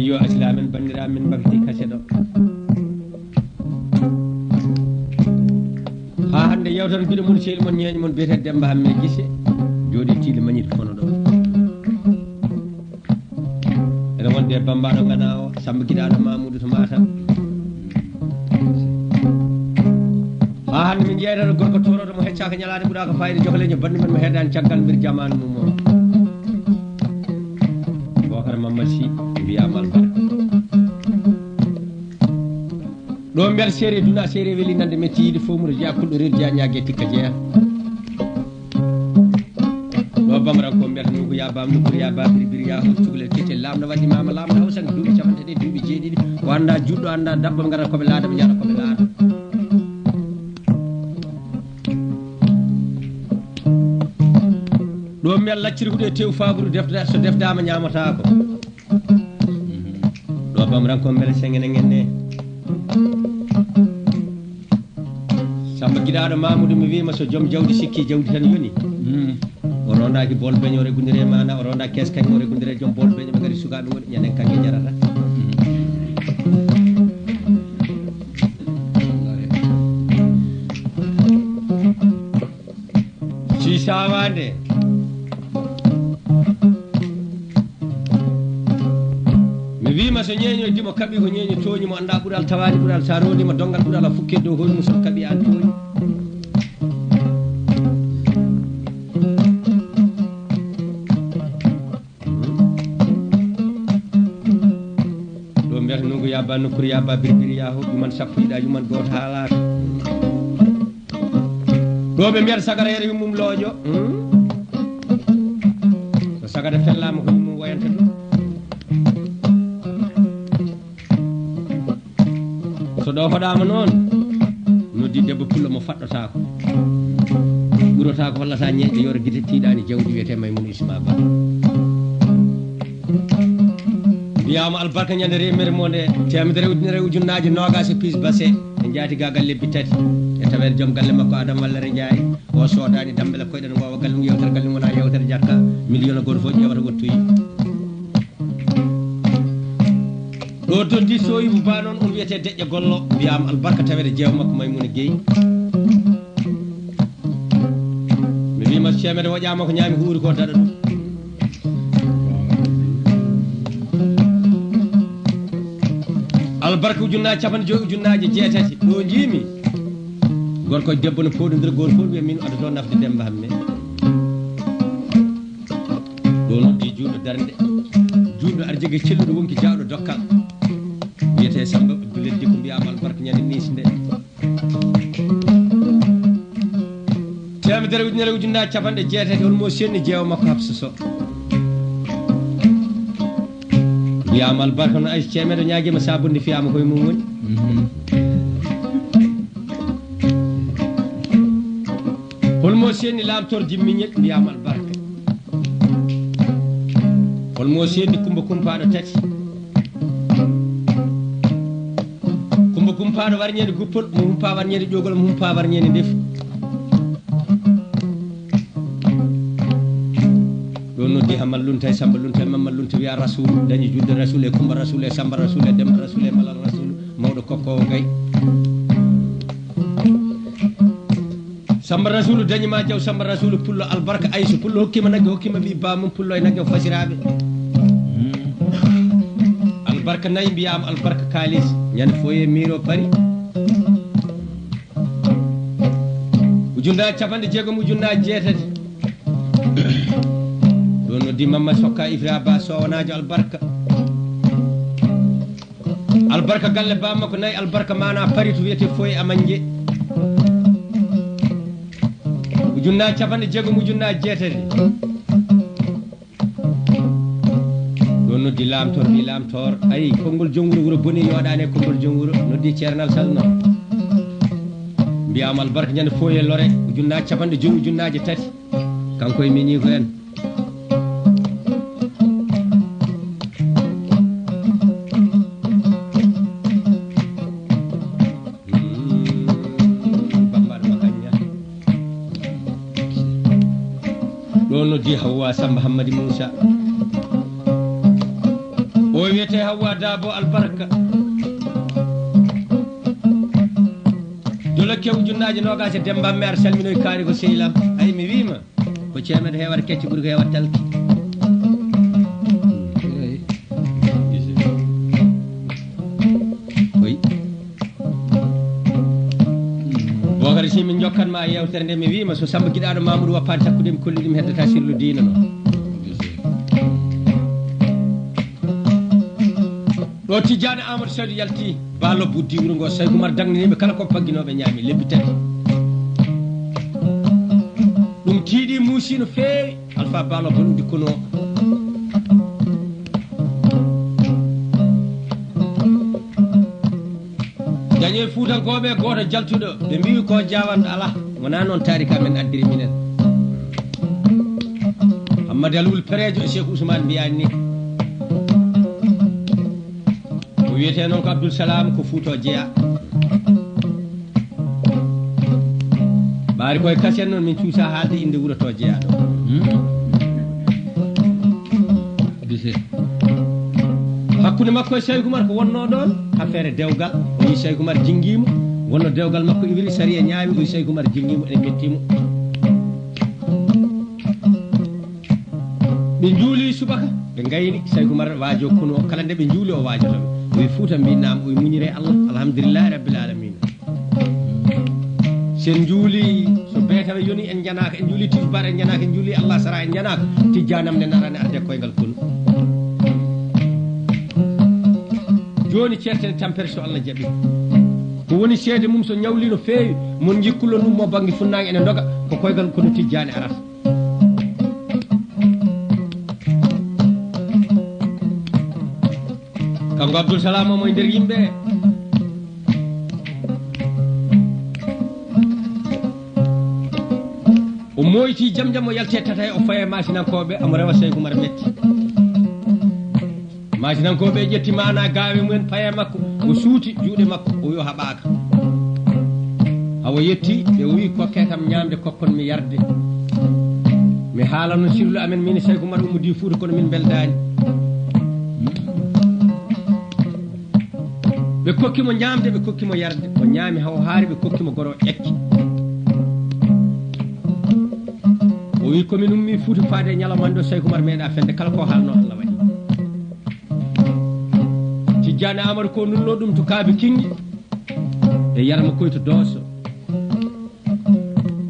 yo islamen bandira min bakti kasedo ha hande yewtan bido mun seel mon nyeñ mon bete Demba Hamme Gisse jodi tile mañit fono do ene wonde bambado ngana o Samba Guiɗaɗo Mamoudou to Matam ha hande min jeeyata gorko torodo mo heccaka nyalaade ɓuura ko fayde jogoleño bandi men mo heedani caggal bir jamanu mum o Bocar Mamadou Sy mbiyama albarka ɗo mbiyata série duna série weeli nande metti yiide fomude jeeya kulɗo reedu jeeya ñague tikka jeeya ɗo bamran ko mbiyata nuko ya bam nokkude ya babiri ya hol cukalel ketel lamdo waɗi mama lamdo hawsan duuɓi capanɗe ɗe duuɓi jeeɗiɗi o anda juɗɗo anda dabbam gara koɓe laada ɓe jaara koɓe laada ɗo mbiyat lacciri huɗe tew fabru defda so defdama ñamatako ɗo bamran ko beele sengene ngenne Samba Guiɗaɗo Mamoudou mi wima so joom jawdi sikki jawdi tan yoni o rondaki bol beño o regudire mana o ronda kees kañ o regudire joom bol beño ɓe gari sukaɓe woni ñanden kanke jarata si sawande mi wima so ñeño dimo kaɓi ko ñeño tooñi mo anda ɓuural tawani ɓuural sa rondima dongal ɓuural a fukke dow hoymu so kaɓi an tooñi ɗo mbiyata nungo yabba nokkuru yabba birbiri yaho yuman sappo yiɗa yuman goto haalata ɗo ɓe mbiyata sagara yere yummum looƴo so sagara fellama ko yummum woyanta ɗum so ɗo hoɗama noon noddi debbo pullo mo faɗɗotako ɓurata ko hollata ñeƴƴe yoro guite tiiɗani jawdi wiyete Maymouna Isma Ba mbiyama albarka ñande remere monde temedere ujunere ujunnaje nogas e pis basse e jaatigagal lebbi tati e tawede joom galle makko Adama Wallare Ndiaye o sodani dambele koyɗen wawa galle mum yewtere galle mum wona yewtere jakka million goto fof ƴewata wottoyi ɗo doddi Soyibou Ba noon on wiyete deƴƴe gollo mbiyama albarka tawede jeew makko Maymouna Gueye mi wima cemede woƴama ko ñaami huuri ko daɗa ɗum albarka ujunnaje capanɗe joyi ujunnaje jeetati ɗo jiimi gorko debbo no poɗodira goto fof wiya min aɗa ɗo nafde Demba Hamme ɗo noddi juuɗo darde juuɗo aɗa jogui celluɗo wonki jawɗo dokkal wiyete Samba Abdoulaye Dicko mbiyama albarka ñande nisi nde temedere ujunere ujunnaje capanɗe jeetati holmo senni jeewa makko Habsa Sow mbiyama albarka no ayso cemeɗo ñaguima sabunde fiyama koye mum woni holmo senni lamtor jimmiñel mbiyama albarka holmo senni Kumba Kumpaɗo tati Kumba Kumpaɗo warñede guppol mo humpa warñede ƴogol mo humpa warñede ndefu ɗo noddi Hamal Lunta e Samba Lunta e Mamadou Lunta wiya Rasoul dañi julde Rasoul e Kumba Rasoul e Samba Rasoul e Demba Rasoul e Malal Rasoul mawɗo kokkowo gay Samba Rasoul dañima jaw Samba Rasoul pullo albarka Aysu pullo hokkima nagge hokkima ɓi bamum pullo e nagge o fasiraɓe albarka nayyi mbiyama albarka kalis ñande foye miro pari ujunnaje capanɗe jeegom ujunnaje jeetati ɗo noddi Mamadou Sokka Ifra Ba sowanajo albarka albarka galle bammakko nayyi albarka mana pari to wiyete foye Amanje ujunnaje capanɗe jeegom ujunnaje jeetati ɗo noddi lamtor mbi lamtor ayi konngol joom wuuro wuuro boni yoɗani e konngol joom wuuro noddi ceernal Sall noon mbiyama albarka ñande foye lore ujunnaje capanɗe joyi ujunnaje tati kanko e miñi ko en ɗon noddi Hawwa Samba Hammadi Moussa o wiyete Hawwa Dabo albarka jolokke ujunnaji nogas e Demba Mer salminoy kaari ko sehlam ay mi wima ko ceemeɗo hewata kecce ɓuuri ko hewata talki bokari si min jokkanma yewtere nde mi wima so Samba Guiɗaɗo Mamadou woppani takkude mi kolli ɗum heddata sirlu diina noon ɗo Tidiane Amadou Saydou yalti Ballo buddi wuro ngo Saykou Oumar dagnaniɓe kala ko pagginoɓe ñaami lebbi tati ɗum tiiɗi muusi no feewi Alpha Ballo bon dikkuno dañe Fuutankoɓe goto jaltuɗo ɓe mbi ko jawanɗo ala wona noon tarika men addiri minen Hammadou Alwul Perejo e Cheikh Ousmane mbiyani ni o wiyete noon ko Abdoul Salam ko Fouto jeeya ɓaari koye kasen noon min cuusa haalde inde wuro to jeeya ɗo hakkude makko e Saykou Oumar ko wonno ɗon affaire dewgal o yi Saykou Oumar jinguimo wonno dewgal makko iwiri sari e ñaawi o yi Saykou Oumar jinguimo ene mettimo ɓe juuli subaka ɓe gayni Saykou Oumar waajo kono kala nde ɓe juuli o waajotoɓe o wi Fouta mbinama o wi muñire Allah alhamdulillahi rabbil alamina sen juuli so beetawe yoni en janaka en juuli tisbar en janaka en juuli Allah sara en janaka tijjanam ne narane arde koyngal kono joni certene tampere so Allah jaaɓi ko woni seede mum so ñawli no feewi mon jikkulo ɗum mo banggue funnangue ene doga ko koygal kono tijjani arata kanko Abdoul Salam omo e nder yimɓe o moyti jam jam o yalte tata o faye masinankoɓe omo rewa Saykou Oumar metti masinankoɓe ƴetti mana gawe mumen paye makko o suuti juuɗe makko o wi o haɓaka hawo yetti ɓe wi kokke kam ñamde kokkon mi yarde mi haalano sirlu amen min Saykou Oumar ummodi Fouta kono min beldani ɓe kokkimo ñamde ɓe kokkimo yarde o ñaami hawo haari ɓe kokkimo goro ƴekki o wi komin ummi Fouta faade e ñalamanɗo Saykou Oumar meeɗa fende kala ko haalno Allah waɗi Tidiane Amadou ko nunno ɗum to kaabi kingi e yarma koyto dooso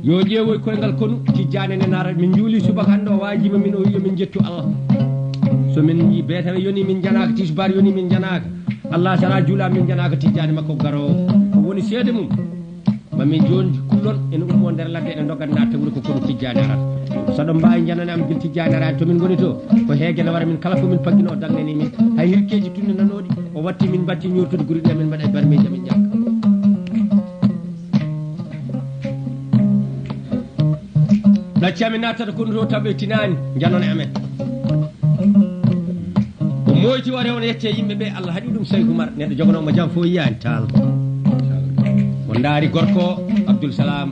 yo ƴeewoy koyngal konu Tidiane ne nara min juuli subaka hannde o waajima min o wiya min jettu Allah so min yi beetawe yoni min janaka tisbar yoni min janaka Allah sara juula min janaka Tidiane makko garowo ko woni seede mum mamin joni kullon ene ummo nder ladde ene doggat natta wuro ko kono Tidiane arata saɗo mbawi janane am gil Tidiane arani to min goni to ko heeguele wara min kala fomin paggino o dagnani min hay hirkeji tunde nanoɗi o watti min batti ñortude guriɗe min mbaɗa e barmeji amin jakka ɗacci amin nattata kono to taɓe tinani janone amen o moyti o rewna yette yimɓeɓe Allah haɗi ɗum Saykou Oumar neɗɗo jogonomo jam fo yiyani taal o daari gorko Abdoul Salam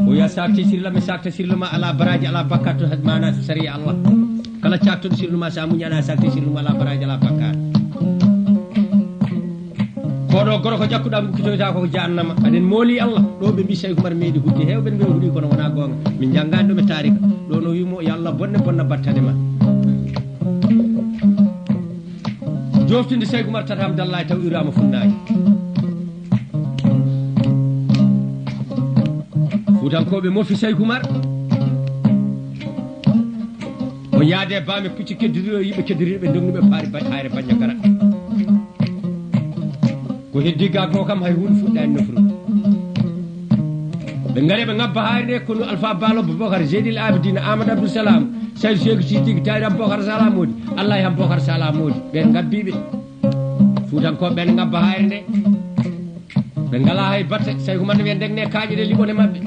o wiya sakte sirla mi sakta sirlu ma ala baraji ala bakkat to mana so sari Allah kala caktoɗo sirlu ma sa muñana sakte sirlu ma ala baraji ala bakkat koɗo goro ko jakkuɗa mukkitoyta koko jannama aɗen mooli Allah ɗo ɓe mbi Saykou Oumar meeɗi hudde hewɓe mbi o huuɗi kono wona gonga min janggani ɗum e tarika ɗo no wimo yo Allah bonne bonna battane ma joftinde Saykou Oumar tata Hamdallahi taw irama funnaki Fuutankoɓe mofi Saykou Oumar o yaade bame pucci keddiriɗo yimɓe keddiriɗo ɓe dognuɓe paari hayre baña gara ko heddi ga ko kam hay hunde fuɗɗani nofru ɓe gaari ɓe ngabba haari nde kono Alpha Ballo Boubacar Zeydil Abidine Amadou Abdoul Salam Saydou Sékou Sidiki Tayri am Bocar Salam modi Allah ham Bocar Salam modi ɓen gabbiɓe Fuutankoɓe ɓen ngabba haari nde ɓe ngala hay batte Saykou Oumar wiya ndegne kaaƴe ɗe liɓone mabɓe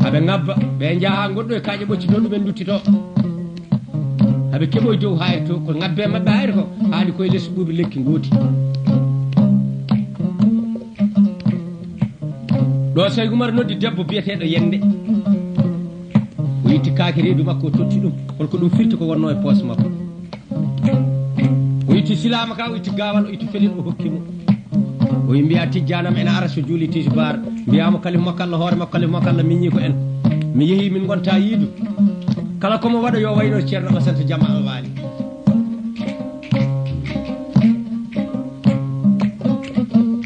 haɓe ngabba ɓe jaaha goɗɗo e kaaƴe ɓocci toon ɗumen duttito haɓe keɓo dow hayri to ko ngabbe mabɓe hayri ko haali koye less ɓuuɓi lekki gooti ɗo Seygu Umar noddi debbo biyeteɗo Yende o yitti kaake reedu makko o totti ɗum holko ɗum firti ko wonno e poos makko o yitti silama ka o yitti gawal o yitti felin o hokkimo o yi mbiya tijjanam ene ara so juuli tisubar mbiyamo kalif makko Allah hoore makko kalif makko Allah miñi ko en mi yeehi min gonta yiidu kala komo waɗa yo wayno ceerno Alassane Jama Alwaali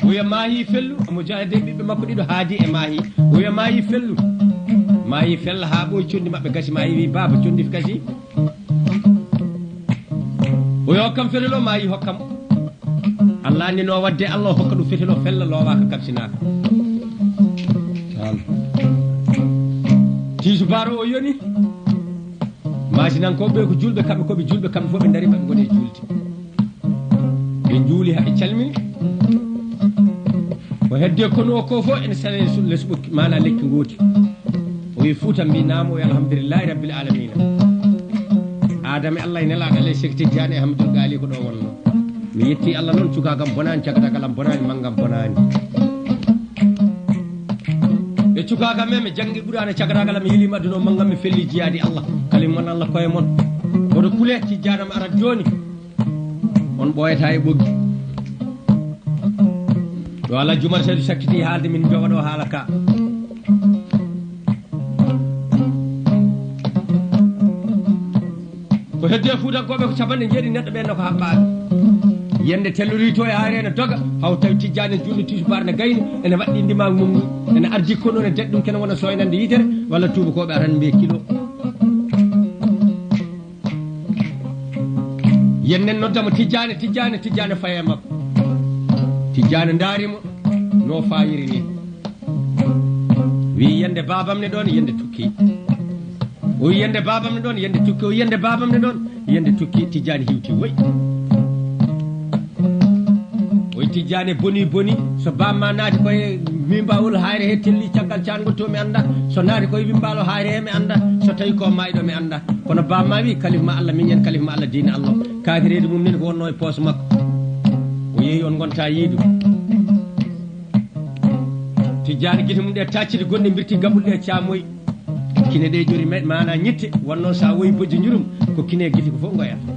oya maahi fellu omo jahade ɓiɓɓe makko ɗiɗo haadi e maahi oya maahi fellu maahi fella ha ɓoy condi maɓɓe gasi maahi wi baba condi gasi oyo hokkam felelo maahi hokkam Allah anni no wadde Allah hokka ɗum fetelo fella lowaka kabsinaka tiisu baro o yoni masinankoɓe ko julɓe kamɓe koɓe julɓe kamɓe fof ɓe daari maɓe gone julde ɓe juuli haɓe calmini o hedde kono o ko fof ene sale lesɓo mana lekki gooti o wi Fouta mbinama o wi alhamdulillahi rabbil alamina adama Allah e nelaɗo alay Cheikh Tidiane e Hamdoul Gali ko ɗo wonno mi yetti Allah noon cukagam bonani cagadagal bonani manggam bonani e cukagam men mi janggi ɓuurani cagadagal mi yiilima aduna o manggam mi felli jiyadi Allah kalim mon Allah koye mon oto kuule Tidiane am arat joni on ɓoyata e ɓoggi yo Allah Jumar Saydou sakkiti haalde min jowaɗo haala ka ko hedde Fuutankoɓe ko capanɗe jeeɗi neɗɗo ɓenno ko haɓɓaɓe Yende tellori to e haare ene doga haw tawi Tidiane julɗo tisubar ne gayni ene waɗɗi ndimagu mum ngu ene ardi kono ne deɗ ɗum kene wona soynande yitere walla tubakoɓe aran mbiye kilo yennen noddamo Tidiane faye makko Tidiane daarimo no fayiri ni wi Yende babam ne ɗon Yende tukki o wi Yende babam ne ɗon Yende tukki o wi Yende babam ne ɗon Yende tukki Tidiane hiwti woy Tidiane boni so bamma naati koye wimbawol hayre he telli caggal cangol to mi anda so naati koye wimbalo hayre he mi anda so tawi ko mayɗo mi anda kono bamma wi kalifma Allah miñen kalifma Allah diine Allah kaakirede mum nen ko wonno e poos makko o yeehi on gonta yiidu Tidiane guite mum ɗe taccide gonɗe birti gaɓuɗe camoyi kine ɗe ƴori mana ñette wonno sa woyi bojji jurum ko kine guite ko fof goyata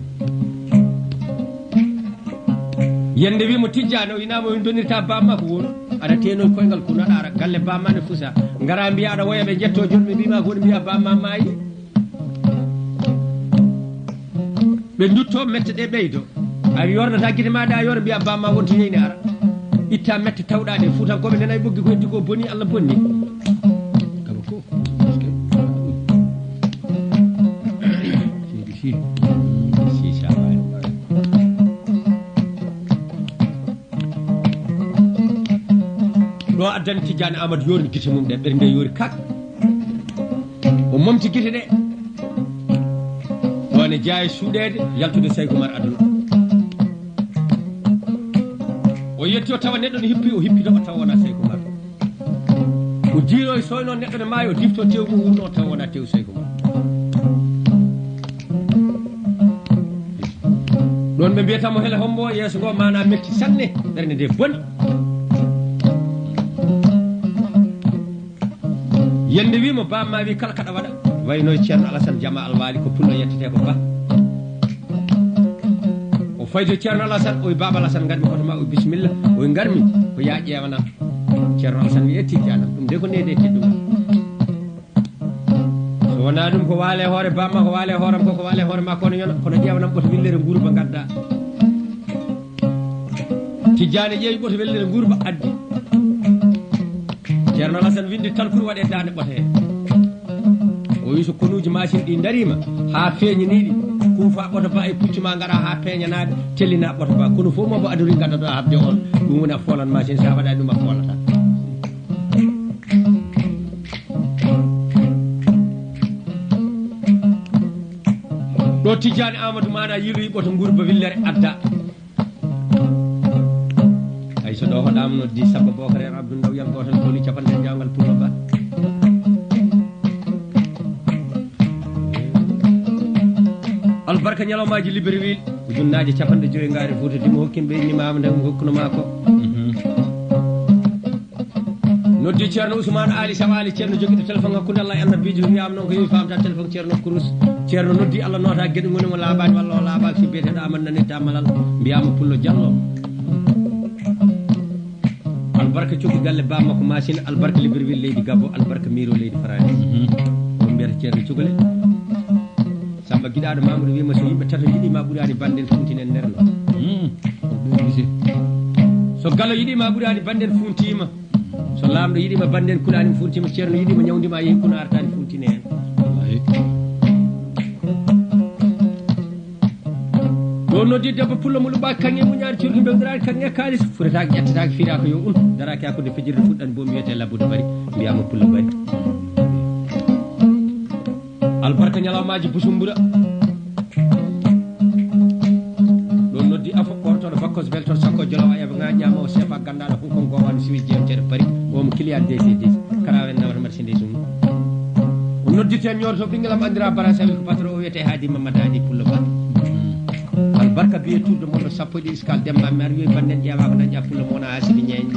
Yende wimo Tidiane o inama o donirta bamma ko woni aɗa teno koyngal kuno aɗa ara galle bamma ne fusa gara mbiya aɗa woya ɓe jetto joni ɓe mbima ko woni mbiya bamma maayi ɓe dutto mette ɗe ɓeydo a yornata guite maɗa a yora mbiya bamma wonto yeyni ara itta mette tawɗaɗe Fuutankoɓe nana ɓoggi ko heddi ko boni Allah bonni kaba ko ɗo addani Tidiane Amadou yorni guite mum ɗe ɓerde yori kak o momti guite ɗe ɗone jeeya suuɗede yaltude Seygu Umar aduna o yetti o tawa neɗɗo ne hippi o hippito o tawa wona Seygu Umar o jiiro e soyno neɗɗo ne maayi o difto tew mum wurno o tawa wona tew Seygu Umar ɗon ɓe mbiyatamo hele hombo yeeso ngo mana metti sanne ɓerde nde boni Yende wimo bamma wi kala kaɗa waɗa wayno ceerno Alassane Jama Alwaali ko pullo yettete ko ba o faydo ceerno Alassane o wi baba Alassane garmi koto ma o bisimilla o wi garmi ko ya ƴewanam ceerno Alassane wi e Tidiane ɗum de ko nede e tedduma so wona ɗum ko waale hoore bamma ko waale hooram ko waale hoore ma kono yona kono ƴewanam ɓoto willere guurba gadda Tidiane ƴeewi ɓoto willere guurba addi ceerno Alassane windi talkuru waɗe dande ɓote o wi so konuji machine ɗi darima ha feeñaniɗi kuufa ɓoto ba e puccu ma gaɗa ha peeñanaɓe tellina ɓoto ba kono fof mobo adori gaddaɗo habde on ɗum woni a foolan machine sa waɗani ɗum a foolata ɗo Tidiane Amadou mana yiiloyi ɓoto gurba willere adda ay so ɗo hoɗama noddi Samba Bocar en Abdou Ndaw yam gotal toli capanɗe jawgal Pullo Ba albarka ñalawmaji Libreville ujunnaje capanɗe joyi ngaari Fouta dimo hokkin ɓe innimama nde hokkuno ma ko noddi ceerno Ousmane Ali Samali ceerno jogiɗo téléphone hakkude Allah e annabijo wiyama noon ko yowi famta téléphone ceerno Kourous ceerno noddi Allah nota gueɗe ngoni mo laaɓani walla o laaɓaki so biyeteɗo Amadou Nani Damalal mbiyama Pullo Diallo albarka cogui galle bammakko machine albarka Libreville leydi Gabbo albarka Miro leydi France o mbiyata ceerno cugale Samba Guiɗaɗo Mamadou wima so yimɓe tato yiiɗima ɓuurani banden funtinen nder no so gallo yiiɗima ɓuurani banden funtima so lamɗo yiiɗima banden kulani funtima ceerno yiiɗima ñawdima yeehi kuno artani funtine hen ɗo noddi debbo Pullo Muluɓa kanŋe muñani curki bewɗirani kanŋe kalis furataki ƴettataki fiira ko yo daraki hakkude fijirde fuɗɗani bo mi wiyete labbude bari mbiyama Pullo bari albarka ñalawmaji Busumbura ɗo noddi afo ɓortoɗo bakkos beltoɗo sakko jolowa eɓe gañama o sefa gandaɗo hunkon gowano siwi jewtere pari omo client DC10 karawen nawata marchandise mum o noddite ñoto ɓinguelam andira bara sawi ko patron o wiyete Hadi Mamadou Hadi Pullo Ba albarka biye tudde moɗo sappo e ɗiɗi skal demma mi ari yoyi banden ƴeewa ko dañƴa Pullo mona hasibi ñeñɗi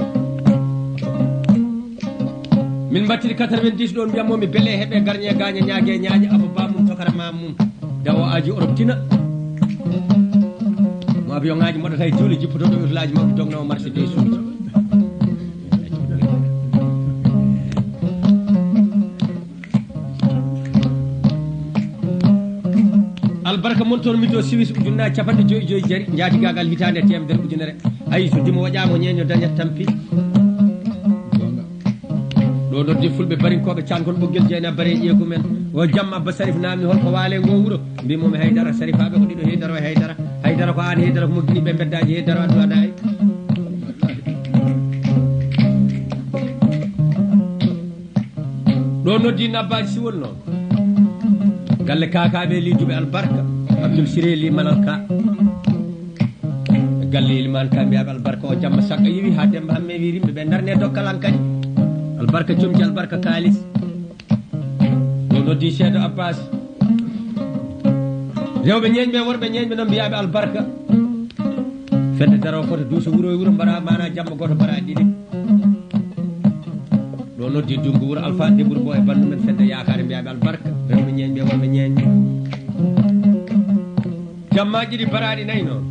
min battiri 90 ɗon mbiyatmomi beele heeɓe garñe gañe ñaague ñaaƴe aba bamum tokara mamum dawo aji Europe tina mo avion ngaji moɗo tay juuli jippotoɗo utulaji mabɓe dognowo marché des suuji albarka mon toon middo siwis ujunnaji capanɗe joyyi jari jaati gagal hitande temedere ujunere ayi so dimo waƴamo ñeño dañat tampi ɗo noddi fulɓe barinkoɓe cankon ɓoggel jeyna bare ƴeeku men o jamma Abba Sarif namni holko waale ngo wuuro mbimomi Haydara Sarifaɓe ko ɗiɗo Haydara o Haydara ko an Haydara ko mo guiniɓe beddaji Haydara addu adayi ɗo noddi nabbaji siwol noon galle kakaɓe liduɓe albarka Abdoul Siré limanal ka galle liman ka mbiyaɓe albarka o jamma sakka yiwi ha demba hamme wi rimɓe ɓe darne dokkalan kadi albarka jomji albarka kalis ɗo noddi Seedo Abbas rewɓe ñeñɓe worɓe ñeñɓe noon mbiyaɓe albarka fedde daro foto duuso wuuro e wuuro mbaɗa mana jamma goto mbaɗa ɗiɗi ɗo noddi Dungu wuuro Alpha Dembour Bo e bandu men fedde yakare mbiyaɓe albarka rewɓe ñeñɓe worɓe ñeñɓe jammaji ɗi baraɗi nayyi noon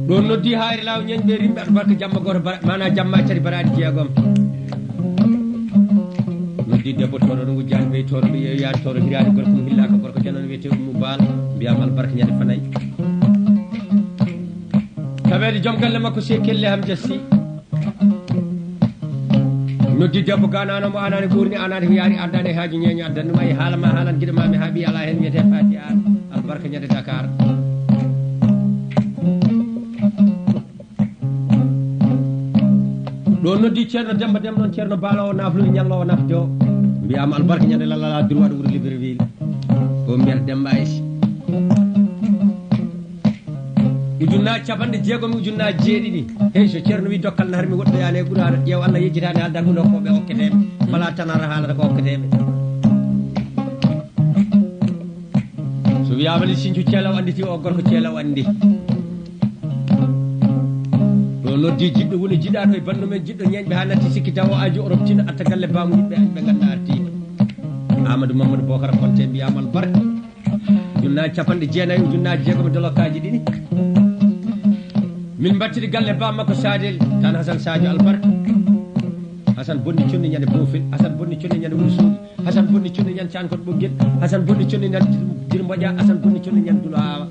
ɗo noddi haari law ñeñɓe rimɓe albarka jamma goto mana jamma tati baraɗi jeegom noddi debbo toɗo no wujjani ɓey toɗo ɓe yeeyani toɗo hirani gorko mo hillaka gorko janono wiyete Ummou Bal mbiyama albarka ñande fanayi tawede joom galle makko se kelle ham jassi noddi debbo gananomo anani ɓurni anani ko yaari addani haaji ñeño addannuma e haalama haalan guiɗo mami haaɓi ala hen wiyete Fati Ar albarka ñande Dakar ɗo noddi ceerno Demba Dem noon ceerno Balowo naflude ñallowo nafde o mbiyama albarka ñande lallala droit wuuro Libreville o mbiyata Demba Aïssa ujunnaji capanɗe jeegom ujunnaji jeeɗiɗi hey so ceerno wi dokkal harmi woɗɗoyani e ɓuuraɗo ƴeew Allah yejjitani haldan ɗum hokkoɓe hokketeɓe wala tanara haalata ko hokketeɓe so wiyama li Sinthiou Thielaw anditi o gorko Thielaw andi ɗo noddi jiɗɗo woni jiɗaɗo e bandu men jiɗɗo ñeñɓe ha natti sikki taw o aji Europe tina atta galle bamu yiɓɓe ɓe ganduɗa artide Amadou Mamadou Bocara Konté mbiyama albarka ujunnaji capanɗe jeenayyi ujunnaji jeegom dolokaji ɗiɗi min battiri galle bammakko Sadel tan Hassane Sadio albarka Hassane bonni cunni ñande Bofil Hassane bonni cunni ñande Wourossogui Hassane bonni cunni ñande Cankon Ɓoggel Hassane bonni cunni ñande Djir Mboƴa Hassane bonni cunni ñande Dulo Awa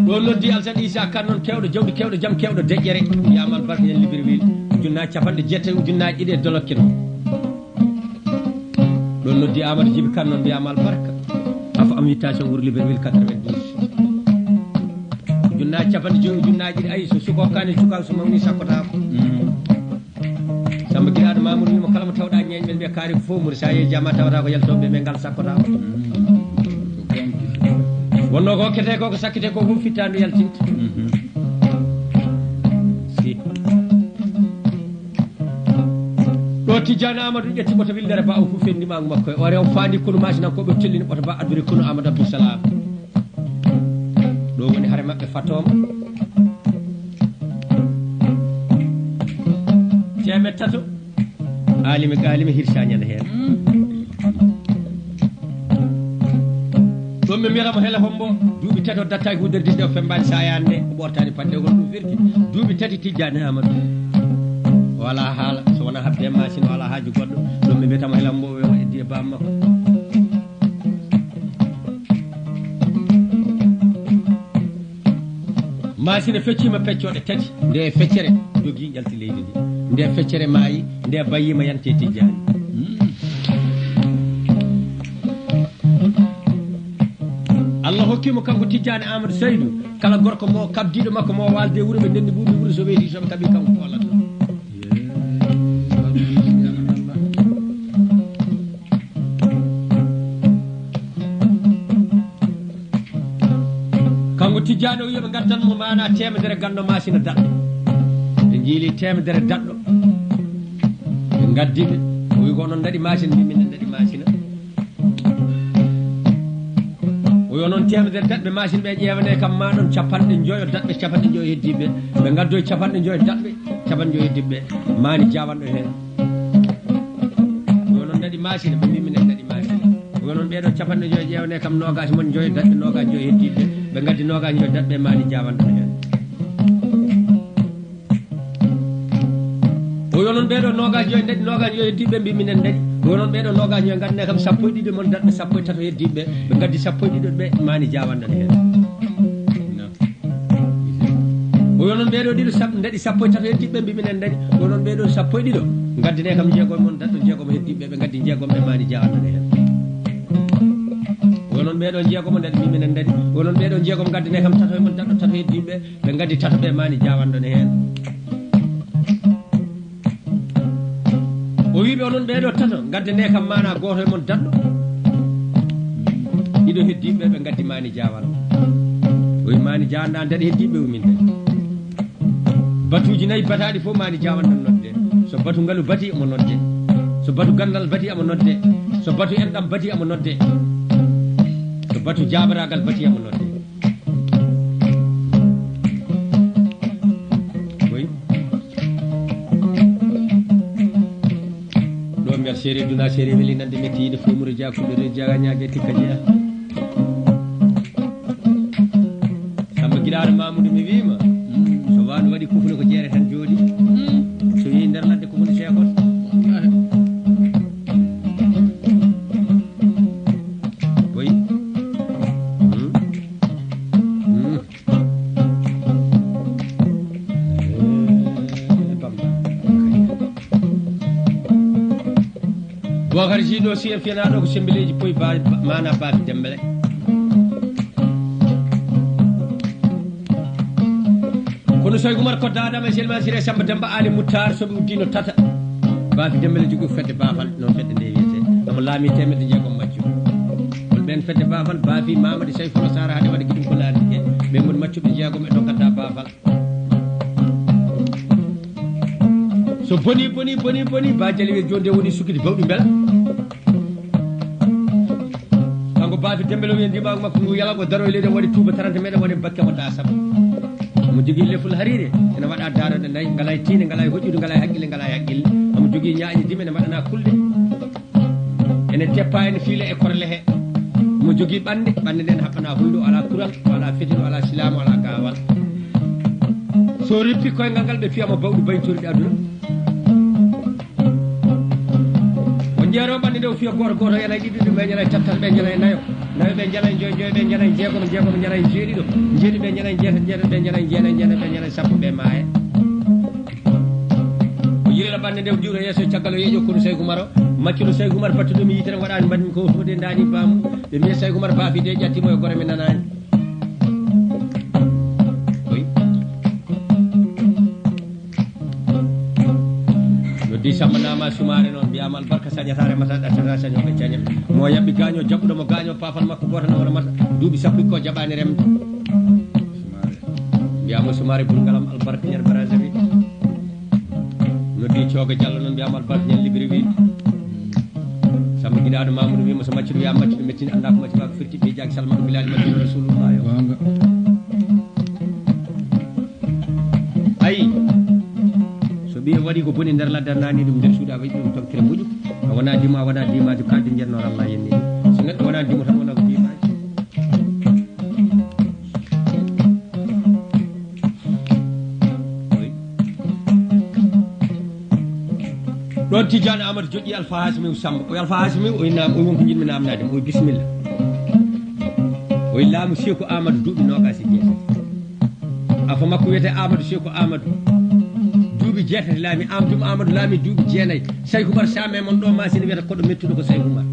ɗo noddi Alsane Issa Kane noon kewɗo jawdi kewɗo jaam kewɗo deƴƴere mbiyama albarka ñande Libreville ujunnaji capanɗe jeetayi ujunnaji ɗiɗi e dolokke noon ɗo noddi Amadou Djiby Kane noon mbiyama albarka afo invitation wuuro Libreville 92 ujunnaji capanɗe joyi ujunnaji ɗiɗi ayi so suko kani cukaka so mawni sakkotako Samba Guiɗaɗo Mamadou wima kala mo tawɗa ñeñɓe ɓe kaari ko fof muri sa yeehi jamma tawata ko yaltoɓe ɓe ngal sakkotako wonno ko hokkete ko ko sakkete ko fof fittandu yaltinta si ɗo Tidiane Amadou ƴetti ɓoto wildere ba o fu fendimago makko o rew fandi kono masina koɓe tellini ɓoto ba addude kono Amadou Abdoussalam ɗo woni haare maɓɓe fatoma temet tato alimi galimi hirsañana hen ɗum mi miramo hela hombo duuɓi tati o dattaki huddere disde o fembani sayande o ɓortani paddegol ɗum firti duuɓi tati Tidiane Amadou wala haala so wona habde machine wala haaju goɗɗo ɗum mi mbiyatamo helam mbo o heddi e bam makko machine feccima peccoɗe tati nde feccere jogui ƴalti leydi ndi nde feccere maayi nde bayima yante Tidiane Allah hokkimo kanko Tidiane Amadou Saydou kala gorko mo kabdiɗo makko mo walde wuuro ɓe ndenni ɓuuɓi wuuro so weyti soɓe kaɓi kanko ko Allah kanko Tidiane o wiyoɓe gaddanmo mana temedere ganno machine daɗɗo ɓe jiili temedere daɗɗo ɓe gaddiɓe o wi ko noon daɗi machine mbiminen daɗi machine o yo noon temedere daɗɓe machine ɓe ƴewane kam ma ɗon capanɗe joyo daɗɓe capanɗe joyo heddiɓe ɓe gaddoy capanɗe joyo daɗɓe capanɗe joyo heddiɓe mani jawanɗo hen o yo noon daɗi machine ɓe mbiminen daɗi machine o yo noon ɓeɗo capanɗe joyo ƴewane kam nogas mon joyo daɗɓe nogas joyo heddiɓe ɓe gaddi nogas joyo daɗɓe mani jawanɗo hen o yo noon ɓeɗo nogas joyo daɗi nogas joyo heddiɓe mbiminen daɗi o noon ɓeɗo nogas joyo gandane kam sappo e ɗiɗi mon daɗɓe sappo e tato heddiɓe ɓe gaddi sappo e ɗiɗo ɓe mani jawanɗo hen o yo noon ɓeɗo ɗiɗo daɗi sappo e tato heddiɓe mbiminen daɗi o noon ɓeɗo sappo e ɗiɗo gaddine kam jeegom mon daɗɗo jeegom heddiɓe ɓe gaddi jeegom ɓe mani jawanɗo hen onon ɓeɗo jeegomo daɗi mbiminen daɗi onon ɓeɗo jeegom gaddane kam tato e mon daɗɗo tato heddiɓe ɓe gaddi tato ɓe mani jawanɗone hen o wiɓe onon ɓeɗo tato gaddane kam mana goto e mon daɗɗo ɗiɗo heddiɓe ɓe gaddi mani jawanɗo o wi mani jawanɗa daɗi heddiɓe umin daɗi batuji nayyi bataɗi fof mani jawanɗo nodde so batu ngaalu bati omo nodde so batu gandal bati amo nodde so batu enɗam bati amo nodde so batu jabaragal bati amo nodde koy ɗo mbiyat séri duna séri weeli nande mettiɗo fomuru jakuɓe re jagañague tikka jeeya samba guiɗaɗo mamoudou mi wima so wano waɗi kufune ko jeere tan jooɗi so yeehi nder ladde kufune seekot Bocar jiɗo si en fiyanaɗo ko sembileji poyi mana Bafi Dembélé kono Soy Oumar koddaɗama e Selma Siré Samba Demba Ali Moutar soɓe uddino tata Bafi Dembélé jogui fedde bafal noon fedde nde wiyete omo laami temedde jeegom maccu on ɓen fedde bafal Bafi Mamadou Sayfoulo Sara haade waɗa guiɗum ko laati ke ɓe moni maccuɓe jeegom e ɗo gadda bafal so boni ba jali wi jonde woni sukidi bawɗi bela kanko Bafi Dembélé wi ndimago makko ngu yala ko daro leydi waɗi tuuba 30 meɗen waɗi bakke waɗa saba omo jogui leful harire ene waɗa daroɗe nayyi ngala tiinde ngala hoƴƴude ngala haqqille omo jogui ñaaƴi dime ene mbaɗana kulde ene teppa ene fiila e korle he omo jogui ɓande nden haɓɓana hulde ala kural ala fetino ala silamu ala gawal so rippi koyngal ngal ɓe fiyama bawɗi baytoriɗe aduna jeero ɓanndi nde o fiya goto yana ɗiɗi ɓe ñana tattal ɓe ñana nayo ɓe ñana joyi ɓe ñana jeegom ñana jeeɗiɗo jeeɗi ɓe ñana jeetati ɓe ñana jeenayi ɓe ñana sappo ɓe maaya o yirila ɓanndi nde o diwta yeeso caggal o yeeƴo kono Soy Oumar o makkilo Soy Oumar battuɗo mi yitere waɗani mbaɗmi ko fode dañi bamum ɓe mbiya Soy Oumar Bafi de ƴattimo e gore mi nanani di Samba Nama Soumaré noon mbiyama albarka sañata remata ɗattata sañoɓe caña mo yaɓɓi gaño jaɓɓuɗo mo gaño pafal makko goto no wona mata duuɓi sappo ko jaɓani remde mbiyama Soumaré bulgalam albarka ñer brasavi noddi cooga Diallo noon mbiyama albarka ñal libri wi sama giɗaɗo Mamadou wima so maccuɗo wiya maccuɗo mettini anda ko macci ma ko firti ɓe jaaki salmako bilali madina rasulullah yo ayi so ɓiye waɗi ko boni nder laddal nani ɗum nder suuɗa waɗi ɗum tonkere moƴu a wona dimo a wona dimajo kalde jennor Allah yenni so neɗɗo wona dimo tan wona ko dimajo ɗon Tidiane Amadou joƴƴi Alpha Hasimiu Samba o Alpha Hasimiu o innama o wonko jiɗmi namnade o bisimilla o laamu Sekou Amadou duuɓi nogas e jeetati afa makko wiyete Amadou Sekou Amadou duuɓi jeetati laami Amadou Amadou laami duuɓi jeenayyi Saykou Oumar Samé mon ɗo masine wiyata koɗo mettuɗo ko Saykou Oumar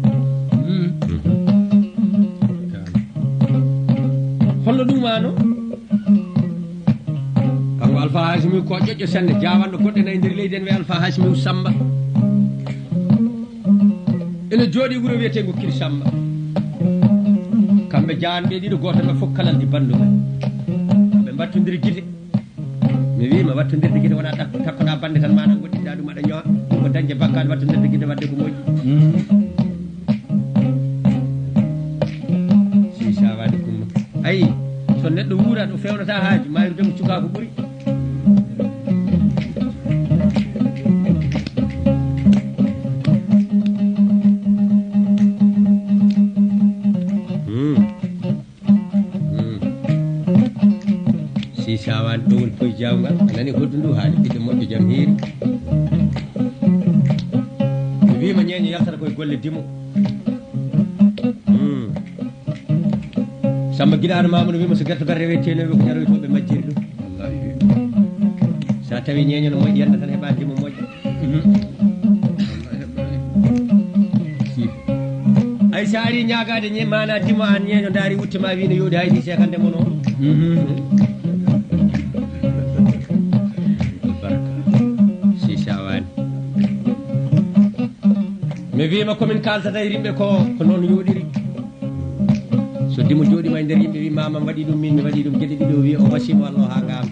holno ɗum wano kanko Alpha Hasimiu ko ƴoƴƴo sende jawanɗo goɗɗe nayyi nder leydi en wiye Alpha Hasimiu Samba ene jooɗi wuro wiyetego Kiri Samba kamɓe jawanɓe ɗiɗo goto ɓe fof kalaldi bandumen ɓe mbattodiri guite mi wima wattodirde guite wona takkoɗa bande tan maɗa goɗɗiɗa ɗum aɗa ñowa ko dañde bakkade wattodirde guite wadde ko moƴƴi si sa waɗi kumma ayi so neɗɗo wuurat o fewnata haaju mayrude mo cuka ko ɓuuri si sawani ɗo woni koye jawgal anani hoddu ndu haali ɓiɗɗo moƴƴo jaam hiiri mi wima ñeño yaltata koye golle dimo Samba giɗaɗo Mamadou wima so guertogal rewe tenoyi ko ñaroytoɓe majjiri ɗum sa tawi ñeño no moƴƴi yanda tan heeɓa dimo moƴƴo ay sa ari ñagade mana dimo an ñeño daari wuttima wino yooɗi haydi sekande mono mi wima komin kaldata e yimɓe ko noon yooɗiri so dimo jooɗima e nder yimɓe wi mamam waɗi ɗum min mi waɗi ɗum gueɗe ɗiɗo wi o wasimo Allah ha gama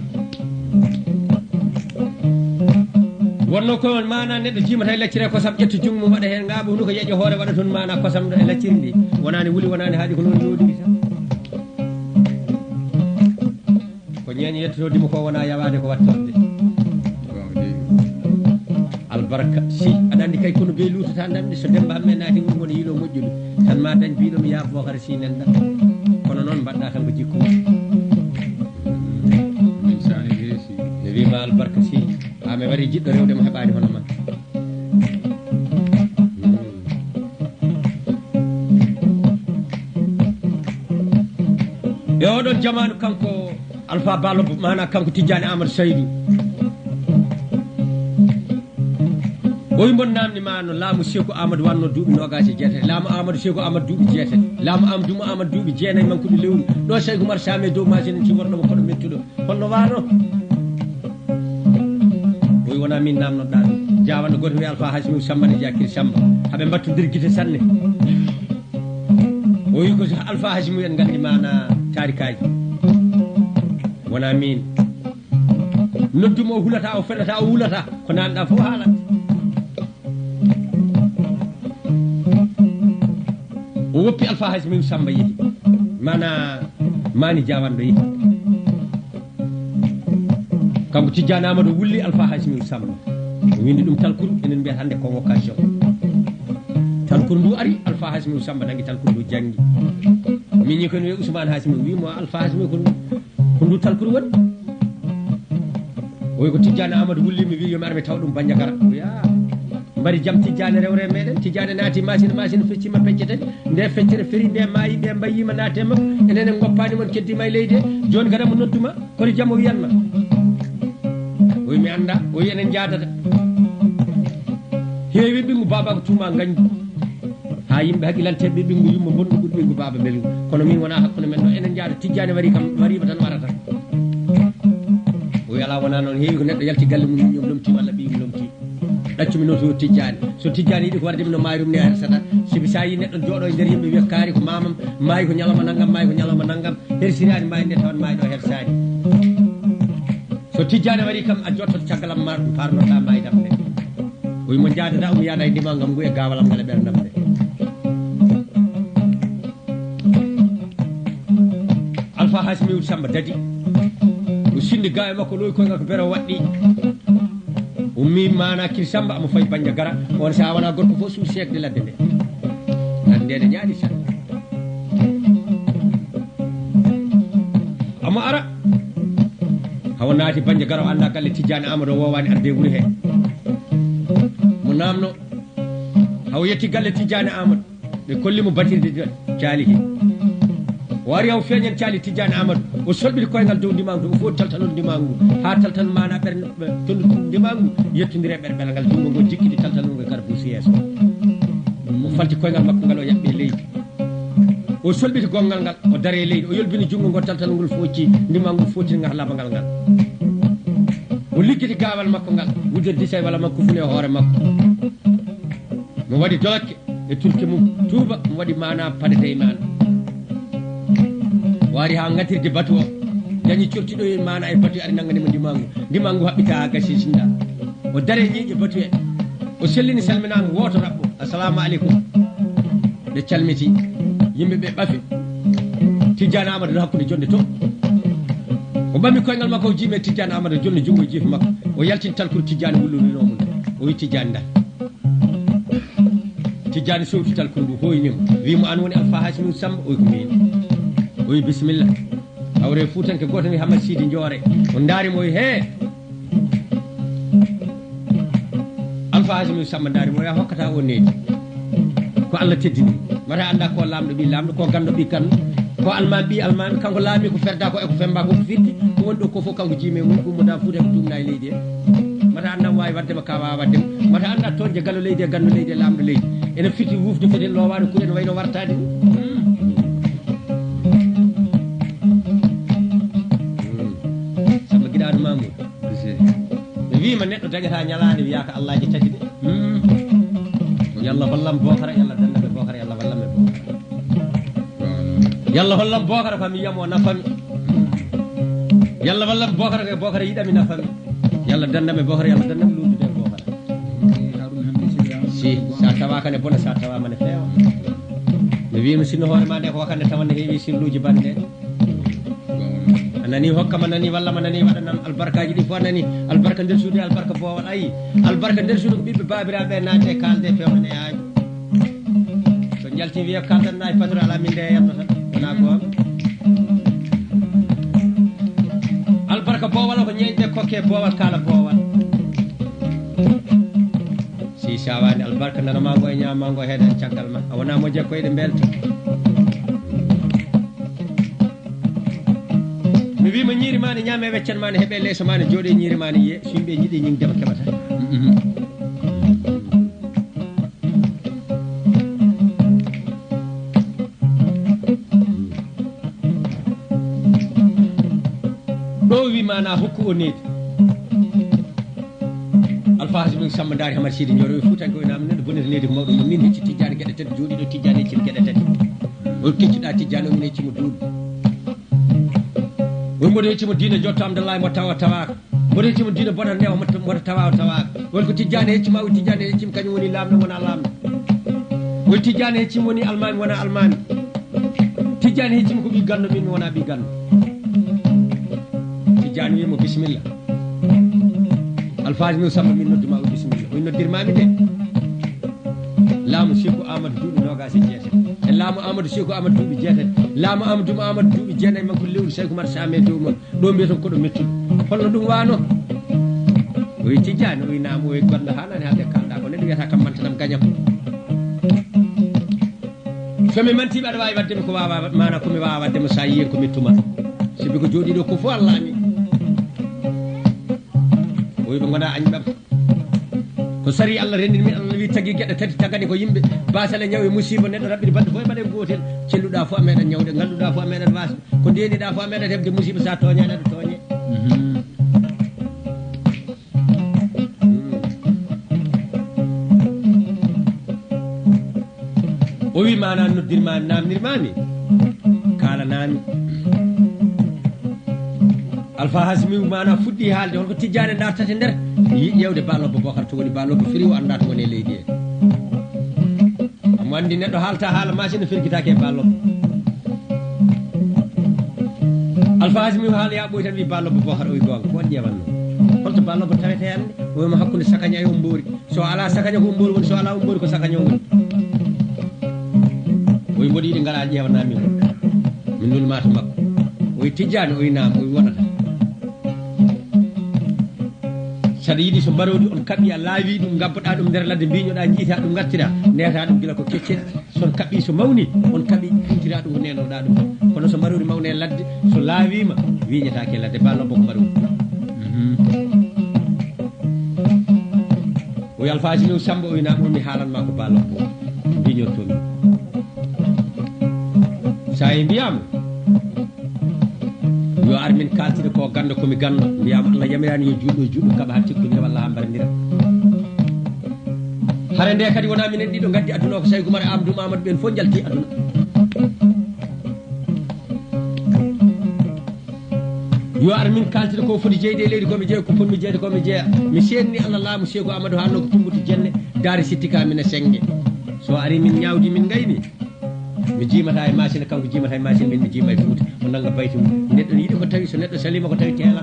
wonno ko mana neɗɗo jimata e laccire kosam ƴetto jungo mum waɗa hen ngaɓa hunu ko yeƴƴo hoore waɗa toon mana kosam e lacciri ndi wonani wuli wonani haaɗi ko noon yooɗiri tan ko ñeño yettotodimo ko wona yawade ko wattorde albarka si aɗa andi kay kono be lutata damɗe so Demba Hamme naati woni woni yiilo moƴƴude tan ma dañ mbiɗomi yaaf Bocar Sy nenda kono noon mbaɗɗa tan ko jikku mi wima albarka si mi wari jiɗɗo rewde mo heɓani hono ma e oɗon jamanu kanko Alpha Ballo mana kanko Tidiane Amadou Saydou o wimbon namdi ma no laamu Sekou Amadou wanno duuɓi nogas e jeetati laamu Amadou Sekou Amadou duuɓi jeetati laamu Amadou Amadou duuɓi jeenayyi mankude lewru ɗo Saykou Oumar Samé dow machine en ciworɗomo koɗo mettuɗo holno wano o wi wona min namnoɗa ɗum jawanɗo goto wi Alpha Hasimiu Samba ne jeeya Kiri Samba haaɓe mbattodir guite sanne o wi ko Alpha Hasimiu en gandi mana tarikaji wona min noddumo o hulata o feɗata o wulata ko nanɗa fof haalata o woppi Alpha Hasimiu Samba yeehi mana mani jawanɗo yeehi kanko Tidiane Amadou wulli Alpha Hasimiu Samba o windi ɗum talkuru enen mbiyata hande convocation talkuru ndu ari Alpha Hasimiu Samba nangui talkuru ndu janggi min kono wi Ousmane Hasimiu wimo Alpha Hasimiu ko ndu talkuru waɗi o wi ko Tidiane Amadou wulli mi wi yomi ar mi tawa ɗum Bandiagara o ya mbari jaam Tidiane rewre meɗen Tidiane naati machine feccima pecce tati nde feccere feri nde maayi nde mbayima naate makko enene goppani mon keddima e leydi joni gara mo nodduma kono jaam o wiyanma o wi mi anda o wi enen jadata heewi ɓingu baba ko tuma gañdu ha yimɓe haqqilanteɓe ɓingu yumma bonɗo ɓuuri ɓingu baba melgu kono min wona hakkude men ɗo enen jaada Tidiane wari kam wariba tan warata o wi ala wona noon heewi ko neɗɗo yalti galle mum ñum lomti walla ɓiyum lomti ɗaccumi noon to Tidiane so Tidiane yiiɗi ko wardemi no mayrum ne hersata sibi sa yi neɗɗo jooɗo e nder yimɓe wiya kaari ko mamam maayi ko ñalawma naggam maayi ko ñalawma naggam hersirani maayi nde tawan maayi ɗo hersani so Tidiane wari kam a jottoto caggalam ma ɗum parnoɗa maayi dam nde o mo jaadata o yaada e ndima ngam ngu e gawalam ngal e ɓerdam nde Alpha Hasimiu Samba dadi o sindi ga e makko loy koyngal ko bere waɗɗi ummi mana kir Samba amo fayi banja gara on sa wona gorko fof sous chef de ladde nde nandede ñaadi sa amo ara hawo naati banja gara o anda galle Tidiane Amadou wowani arde wuri he mo namno hawo yetti galle Tidiane Amadou ɓe kollimo batirde caali he wari haw feñen caali Tidiane Amadou o solɓiri koyngal dow ndimangu o fof taltalol ndimangu ha taltal mana ɓerne tondu ndimangu yettodire ɓerɓel ngal jungo ngo jikkidi taltalol ngo gara buusi yeeso o falti koyngal makko ngal o yaɓɓe leydi o solɓiti gongal ngal o dare leydi o yolbini jungo ngo taltal ngol focci ndimangu fottiri ngal labangal ngal o liggiti gawal makko ngal wudde disay walla makko fune hoore makko mo waɗi dolokke e turke mum tuuba mo waɗi mana padete e mana wari ha ngatirde batu o dañi cortiɗo e mana e batu ari nanganimo ndimangu haɓɓita ha gasi sinda o dare ñiiƴe batu e o sellini salminago woto raɓɓo assalamu aleykum ɓe calmiti yimɓe ɓe ɓafi Tidiane Amadou no hakkude jonde to o ɓami koyngal makko o jiime Tidiane Amadou jonde jungo e jiifa makko o yaltini talkour Tidiane wullurinomum o wi Tidiane da Tidiane sowti talkour ndu hoynimo wimo an woni Alpha Hasimiu Samba oy ko min o wi bisimilla hawre fuutanke goto wi Hamad Sidi Joore o daarimo he Alpha Hasimiu Samba daarimo ya hokkata o needi ko Allah teddini mata anda ko lamɗo ɓi lamɗo ko ganɗo ɓi ganɗo ko almami ɓi almami kanko laami ko ferda ko eko femba ko firti ko woni ɗo ko fof kanko jiime woni ɗummoda fuuta ko tumna e leydi he mata anda wawi waddema ka wawa waddema mata anda toonje gallo leydi e ganndo leydi e lamɗo leydi ene firti wufde foti lowade kuuɗen wayno wartade Samba giɗaɗo Mamoudou mi wima neɗɗo dañata ñalade wiyaka Allahji tati de yallah hollam Bokara yallah dandaɓe Bokara yallah wallamme Bokara yallah hollam Bokara kam mi yiyamo nafami yallah wallam Bokara ko Bokara yiɗami nafami yallah dandame Bokara yallah dandame luttude Bokara si sa tawa kane bona sa tawa mane feewa mi wima sinno hoore ma nde ko wakande tawanne heewi sinluji bande anani hokkama nani walla ma nani waɗanam albarkaji ɗi fof nani albarka nder suudu albarka boowal ayi albarka nder suudu ko ɓiɓɓe babiraɓe naate kalde fewne yaaji so jalti wiya kaldanna e padre ala min nde yetto tan wona goonga albarka boowal o ko ñeeñde kokke boowal kala boowal si sawani albarka nanamago e ñamago heeɗen caggal ma a wona moƴƴe koyɗe belta mi wima ñiiri ma ne ñaame weccan ma ne heeɓe leeso ma ne jooɗe ñiiri ma ne yiye so yimɓe jiiɗi ñingdema keɓata ɗo wimana hokku o needi Alpha Hasimiu Samba daari Hamad Sidi Joore o fuutanke o namne ɗo bonita needi ko mawɗo mo min hecci Tidiane gueɗe tati jooɗiɗo Tidiane heccimi gueɗe tati o kecciɗa Tidiane o min heccimo duuɓi woni mboɗo heccimo diina jotto Amdallahi mo tawa tawaka mboɗo heccimo diina boɗa ndewa mboɗo tawa tawaka woni ko Tidiane heccima o Tidiane heccimi kañum woni lamɗo wona lamɗo woni Tidiane heccimi woni almami wona almami Tidiane heccimi ko ɓi ganno min mi wona ɓi ganno Tidiane wimo bisimilla Alpha Hasimiu Samba min nodduma o bisimilla o noddirmami de laamu Sékou Amadou duuɓi nogas e jeetati e laamu Amadou Sékou Amadou duuɓi jeetati laamu Amadou Amadou duuɓi jeenayyi manko lewru Sékou Oumar Same dow mon ɗo mbiyeton koɗo mettuɗo holno ɗum wano o wi Tidiane o wi naam o wi gonɗo hanani haalde kalɗa ko neɗɗo wiyata kam mantanam gañam somi mantiɓe aɗa wawi waddemi ko wawa mana komi wawa waddema sa yiyen ko mettuma sibi ko jooɗiɗo ko fof Allah ami o wi ɓe gona añɓam ko sari Allah rendini min Allah wi tagui gueɗe tati tagani ko yimɓe basale ñaw e musiba neɗɗo raɓɓiɗi badde fof e mbaɗen gotel celluɗa fof a meɗen ñawde ganduɗa fof a meɗen wasde ko ndeniɗa fof a meɗen hebde musiba sa toñani aɗa toñe o wi mana noddirmami namdirmami kalanami Alpha Hasimiu mana fuɗɗi haalde holko Tidiane dartata nder yewde ballo Boubacar to woni ballo firi o anda to woni leydi e mo andi neɗɗo haalta haala machine firgitake ballo Alpha Hasimi haala yaɓoy tan wi ballo Boubacar o wi gonga ko ƴewanno holto ballo bo tawete hande o wima hakkude sakaña e Ombori so ala sakaña ko Ombori woni so ala Ombori ko sakaña woni o wi mboɗo yiɗi ngala ƴewanami min nulmata makko o wi tijjani o wi naam o wi wonata saɗa yiɗi so mbarodi on kaɓɓi a laawi ɗum gabboɗa ɗum nder ladde mbiñoɗa jiita ɗum gattira neta ɗum gila ko keccel son kaɓɓi so mawni on kaɓi hintira ɗum ko nenoɗa ɗum kono so mbarodi mawne e ladde so laawima wiñetake ladde ballo boko mbarodi o wi Alpha Hasimi Samba o wi naam mi haalanma ko ballo bo mbiñortomi sa e mbiyama yo ar min kaltide ko ganda komi ganno mbiyama Allah yamirani yo juɗɗo kaɓa ha tekkodira walla ha mbaradira hare nde kadi wona minen ɗiɗo gaddi aduna ko Saydou Goumar Amadou Mamadou ɓen fof jalti aduna yo ar min kaltide ko foti jeyde leydi komi jeeya ko fonmi jeyde komi jeeya mi senni Allah laamu Seego Amadou hanno ko tumbuti jenne daari sittika mine sengge so ari min ñawdi min gayni mi jimata e machine kanko jimata e machine min mi jima e Fouta o nanga bayti mum neɗɗo ne yiɗi ko tawi so neɗɗo salima ko tawi teela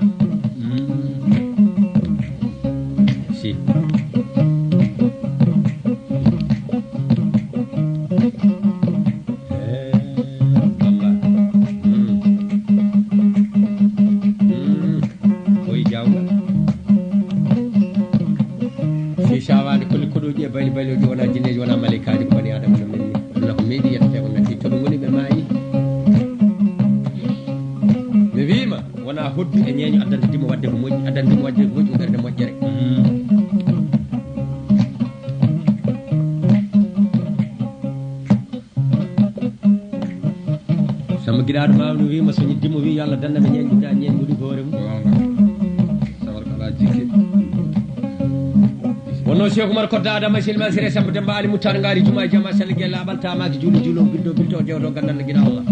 si koye jawgal si sawade kolli koɗoji e bayli bayloji wona jinneji wona malikaji ko bani adama no men ni aduna ko meeɗi yettete ko natti toɓe goni ɓe maayi mi wima wona hoddu e ñeeño addanta dimo wadde ko moƴƴi addanta dimo wadde ko moƴƴi ko ɓerde moƴƴere sama giɗaɗo ma no wima so dimo wi yo Allah dandame ñeeño da ñeeño ɗum hoore mum sabarkala jikke wonno Cheikh Oumar Kodda Adama Silma Sire Samba Demba Ali Moutar ngari juma jama sallige laɓal tamaki juulo juulo bildo bildo jewto gandal guina Allah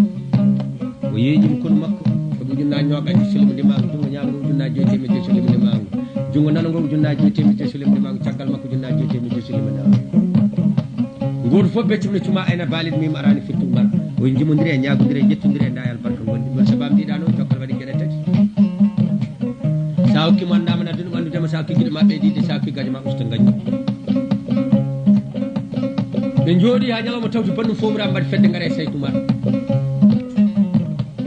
o yeejim kono makko ko ujunnaji ñogaji sulimde mago jungo ñago ujunnaji 2 temedde sulimde mago jungo nanago ujunnaji 2 temedde sulimde mago caggal makko ujunnaji 2 temedde sulimde mago goto fof beccimno cuma ayna balide mimo arani firtu mar o jimodiri e ñagodiri e ƴettodiri e dayal barka gondi ɗon sabam mbiɗa noon jokkal waɗi gueɗe tati sa hokkimo andama nadde ɗum andudema sa hokki guiɗo ma ɓeydide sa hokki gaji ma usta gañi ɓe jooɗi ha ñalawma tawti banɗum fomira mbaɗi fedde gara e Saydou Goumar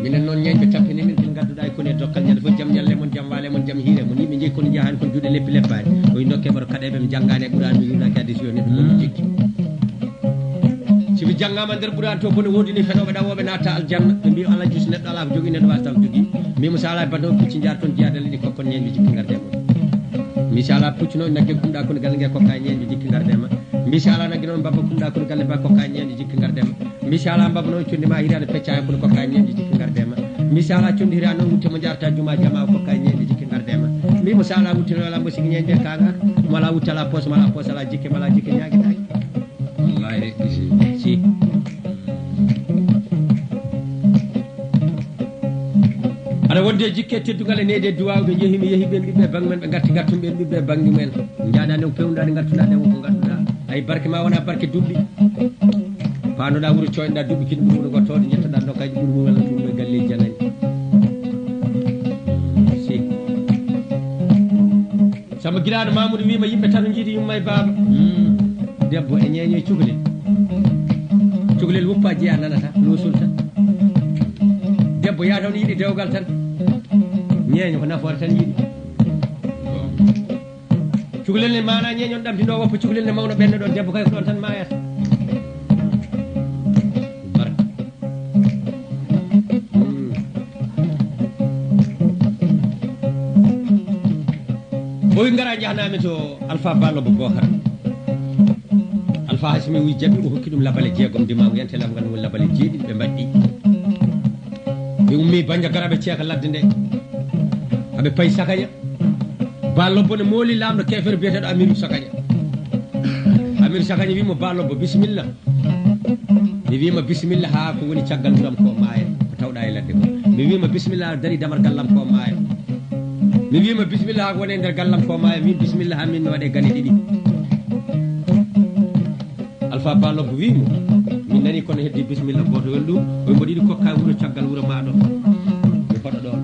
minen noon ñeñɓe tampini min min gadduɗa e kone dokkal ñande fof jaam ñalle mon jaam waale mon jaam hiire mon yimɓe jeeyi kono jahani kono juuɗe leppi leppani oyi dokke mbaɗo kaɗeɓe mi janggani e ɓuurani mi yurnaki addi siyo neɗɗo moƴƴi jikki somi janggama nder ɓuurani to bone wodini fenoɓe ɗawoɓe natta aljanna ɓe mbi Allah juusi neɗɗo ala ko jogui neɗɗo wasa taw jogui mbimo sa ala bantaw pucci jaar toon jiyadale ɗi kokkon ñeñɓe jikki garde mon mi sa ala pucci noon naggue kumɗa kono galle gue kokka ñeñɓe jikki gardema mi sa ala naggue noon babba kumɗa kono galle ba kokka ñeñɓe jikki gardema mi sa ala babba noon condima hirade peccani kono kokka ñeñɓe jikki gardema mi sa ala condi hirade noon wutte mo jarta juma jama kokka ñeñɓe jikki gardema mbimo sa ala wuttino ala mbo sigi ñeñɓe kaga mala wutta ala poos mala poos ala jikki mala jikki ñaguetaki wallahi si aɗa wonde jikke teddugal e nede duwaw ɓe jeehi mi yeehi ɓen ɓiɓɓe banggue men ɓe garti gartum ɓen ɓiɓɓe banggue men jaɗande ko pewnuɗa nde gartuɗa nde ko gadduɗa ay barke ma wona barke duɓɓi panoɗa wuuro coynoɗa duɓɓi kiɗi ɓuuri wuuro gottode jettoɗa nokkaji ɓuuri mum walla tuɗum e galleji janani si samba guilaɗo Mamoudou wima yimɓe tan jiiɗi yumma e baba debbo e ñeeño e cukalel woppa jeeya nanata losul tan debbo yaa taw ne yiiɗi dewgal tan ñeeño ko nafoore tan yiiɗi cukalel ne mana ñeeñon ɗamtino woppa cukalel ne mawno ɓenne ɗon debbo kay ko ɗon tan mayata barka boy ngara jahnami to Alpha Ballo Boubacar Alpha Hasimi wi jaɓi o hokki ɗum labale jeegom dimago yente lamgal woni labale jeeɗiɗi ɓe mbaɗɗi ɓe ummi banja garaɓe ceeka ladde nde aɓe payi sakaña Ballo bo ne mooli lamɗo kefere biyeteɗo Amirou Sakaña Amirou Sakaña wimo Ballo bo bisimilla mi wima bisimilla ha ko woni caggal ɓuuram ko maaya ko tawɗa e ladde ko mi wima bisimilla dari damargal lam ko maaya mi wiima bisimilla ha wone nder gallam ko ma min bisimilla ha min mi waɗe gane ɗiɗi Alpha Ballo ko wiimo min nani kono heddi bisimilla goto wel ɗum o mbo ɗiɗi kokka wuro caggal wuro maɗo mi hoɗo ɗon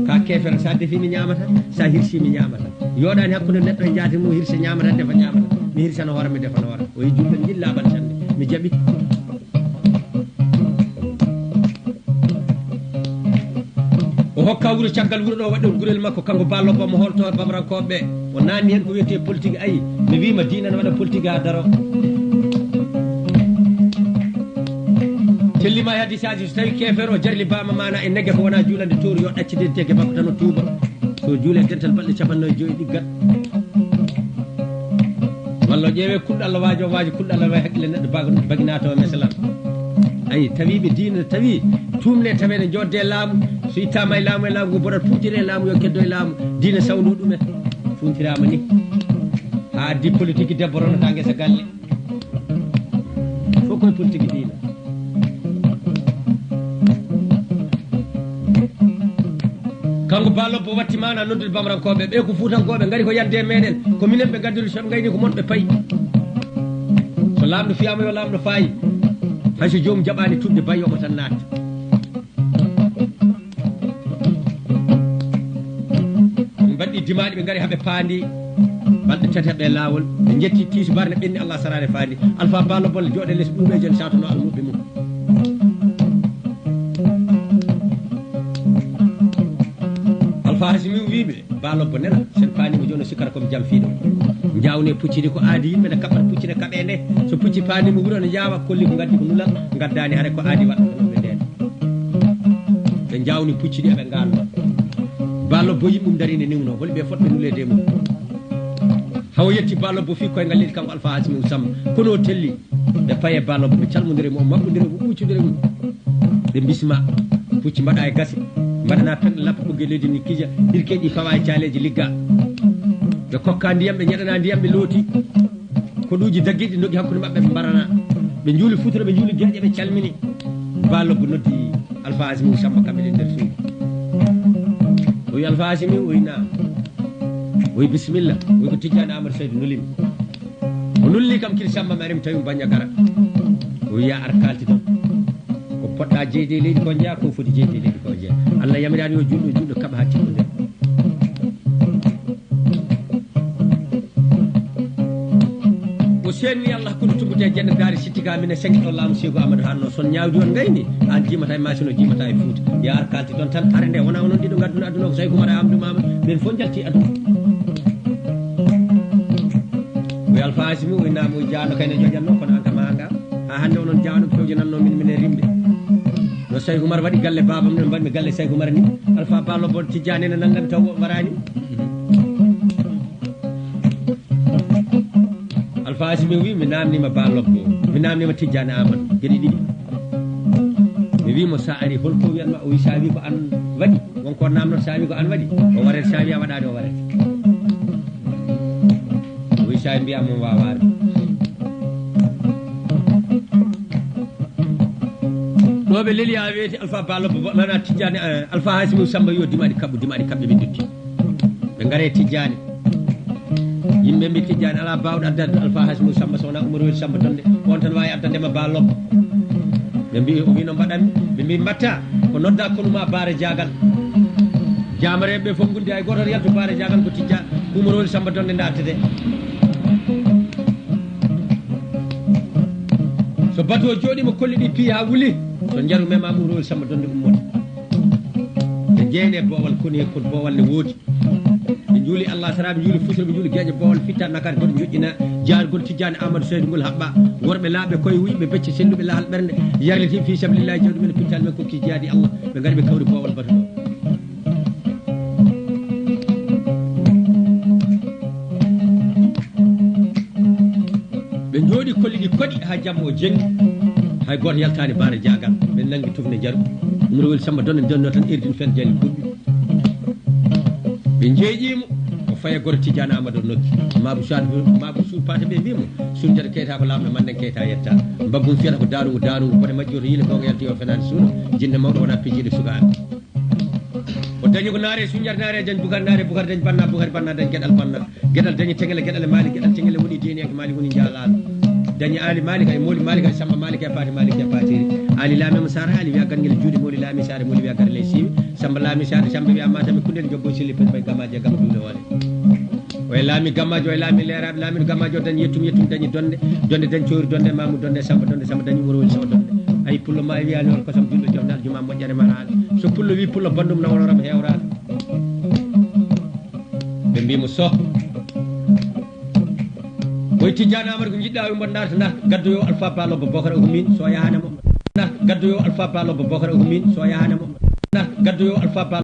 ka kefere sa defi mi ñamata sa hirsi mi ñamata yoɗani hakkude neɗɗo e jaati mum hirsa ñamata defa ñamata mi hirsano hoore mi defano hoore o yi julɓe jillaɓal sande mi jaɓi o hokka wuro caggal wuro ɗo waɗi gurel makko kanko Ballo Ba mo holto bamrankoɓe o nanni hen ko wiyete politique ayi mi wima dina ne waɗa politique ha daro tellima e hadisaji so tawi kefere o jarli bama mana e negge ko wona juulande toori yo ɗaccide tegge makko tan o tuuba so juule dental balɗe 95 ɗiggat walla ƴeewe kulɗo Allah waajo waaji kulɗo Allah wawi haqqille neɗɗo baginato e mesalan ayi tawiɓe diina tawi tumne tawede jodde laamu so ittama e laamu ngu boɗat funtire e laamu yo keddo e laamu diina sawdu ɗumen funtirama ni ha addi politique debbo ronata guesa galle fof koye politique diina kanko Ballo Ba watti mana noddude bamrankoɓe ɓe ko fuutankoɓe gaari ko yande meɗen ko minen ɓe gaddiri soɓe gayni ko monɓe paayi so lamɗo fiyama yo lamɗo faayi hayso jomum jaɓani tudde bayi omo tan natta ɓe mbaɗɗi dimaɗi ɓe gaari haaɓe paandi balɗe tati haɓe lawol ɓe jetti tisubar ne ɓenni Allah sarare faandi Alpha Ballo Ba jooɗe less ɗuɓe jen satono almuɓe mum Alpha Hasimi wiɓe Ballo Ba nena sen paanimo joni o sikkata komi jam fiiɗo jawne puccidi ko aadi yimɓe ne kaɓɓata puccide kaɓe nde so pucci paanimo wuuro ne jawa kolli ko gaddi ko nulal gaddani haare ko aadi waɗanoɓe nden ɓe jawni puccidi eɓe ngalno Ballo Ba yimɓum darine niwno holi ɓe fotɓe nulede mum hawo yetti Ballo Ba fi koye ngal leydi kanko Alpha Hasimi Samba kono o telli ɓe paye Ballo Ba ɓe calmodire mum maɓɓodire mum ɓuccodire mum ɓe bisma pucci mbaɗa e gasi mbaɗana penɗe lappa ɓugge leydi ni kija hirkeji fawa e caleji ligga ɓe kokka ndiyam ɓe ñeɗana ndiyam ɓe looti koɗuji dagguiɗi nogui hakkude mabɓe ɓe mbarana ɓe juuli futuro ɓe juuli gueƴe ɓe calmini Ballo Ba noddi Alpha Hasimi Samba kamɓe ɗe nder suudu o wi Alpha Hasimi o wi naam o wi bisimilla o wi ko Tidiane Amadou Seydou nulimi o nulli kam kiri Samba mi ari mi tawi mo baña gara o wi ya ar kalti toon ko poɗɗa jeyde leydi ko jeeya ko foti jeyde leydi ko jeeya Allah yamirani yo julɗo kaɓa ha timmude o senni Allah hakkude tumbude jeɗɗe gaari sittika mine sengi ɗo laamu Seydou Amadou Hanno son ñawdi on gayni an jimata e machine o jimata e Fouta ya ar kalti toon tan are nde wona onon ɗiɗo gadduna aduna ko Seydou Oumar e Amadou Mamadou ɓen fof jalti aduna o Alpha Hasimi o inama o jaano kayne joƴanno kono an kam anga ha hande onon jawno fewjananno min mine rimɓe no Seydou Oumar waɗi galle babam no mbaɗmi galle Seydou Oumar ni Alpha Ballo Ba Tidiane ne nanngami taw warani Alpha Hasimi wi mi namnima Ballo Ba mi namnima Tidiane Amadou gueɗe ɗiɗi mi wimo sa ari holko wiyanma o wi sa wi ko an waɗi wonko namnoto sa wi ko an waɗi o warete sa wi a waɗani o warete o wi sa mbiyama mo waware ɗo ɓe leeli ha weeti Alpha Ballo Ba mana Tidiane Alpha Hasimi Samba yo dimaɗi kaɓɓo ɓe dutti ɓe gaare Tidiane yimɓe mbi Tidiane ala bawɗo addade Alpha Hasimi Samba sowona Oumar Welli Samba donde on tan wawi addandema Ballo Ba ɓe mbi o wi no mbaɗanmi ɓe mbi mbatta ko nodda konuma Baare Diagal jamareɓe ɓe fof gundi hay goto yalto Baare Diagal ko Tidiane Oumar Welli Samba donde dattete so bateau jooɗima kolli ɗi pi ha wuuli so jaru mema Oumar Welli Samba donde ummoto ɓe jeyne boowal koni e kon boowal ne woodi ɓe juuli Allah sara ɓe juuli Fouta ɓe juuli gueƴe boowal fitta nakate goɗo joƴƴina jaargol Tidiane Amadou Seydou ngol haɓɓa worɓe laaɓe koye wuyɓe becce senduɓe lahal ɓernde yarliti fi sabilillahi jawɗi men pittal men kokki jiyaadi Allah ɓe gari ɓe kawri boowal bateau ɓe jooɗi kolli ɗi koɗi ha jamma o jengi hay goto yaltani Baare Diagal ɓe nanggi tufne jaru Oumar Welli Samba donne donno tan erdin fen jali ɓuɓɓi ɓe jeeƴimo o faye goto Tidiane Amadou nokki mabou Soud Paté ɓe mbimo Soudjata keyta ko lamɗo manden keyta yetta mbaggum fiyata ko darugo bote majji oto yiile gonga yalti o fenani suuno jinne mawɗo wona pijiɗe sukaɓe o dañi ko naare suñjar naare dañ bukar naare bukar dañ banna bukar banna dañ gedal banna gedal dañi tengele gedal mali gedal tengele woni dini ak mali woni jalal dañi ali mali kay moli mali kay samba mali kay pati mali kay patiri ali lami musara ali wiya gangel juudi moli lami sare moli wiya gar lay simi samba lami sare samba wiya matami kundel jobbo sili pen bay gamaje gam dule wala way lami gamajo way lami leraɓe lami gamajo dañ yettum dañi donde dañ coori donde mamu donde samba dañi worowol saw donde ay pullo ma wiya non ko sam jullo jomdal juma moƴƴere marade so pullo wi pullo bandum na wonoram hewrade ɓe mbimo so koye Tidiane Amadou ko jiɗɗa wi mbo darta gaddoyo Alpha Palo Bocara ko min so yahanemo gaddoyo Alpha Palo Bocara ko min so yahanemo gaddoyo Alpha Palo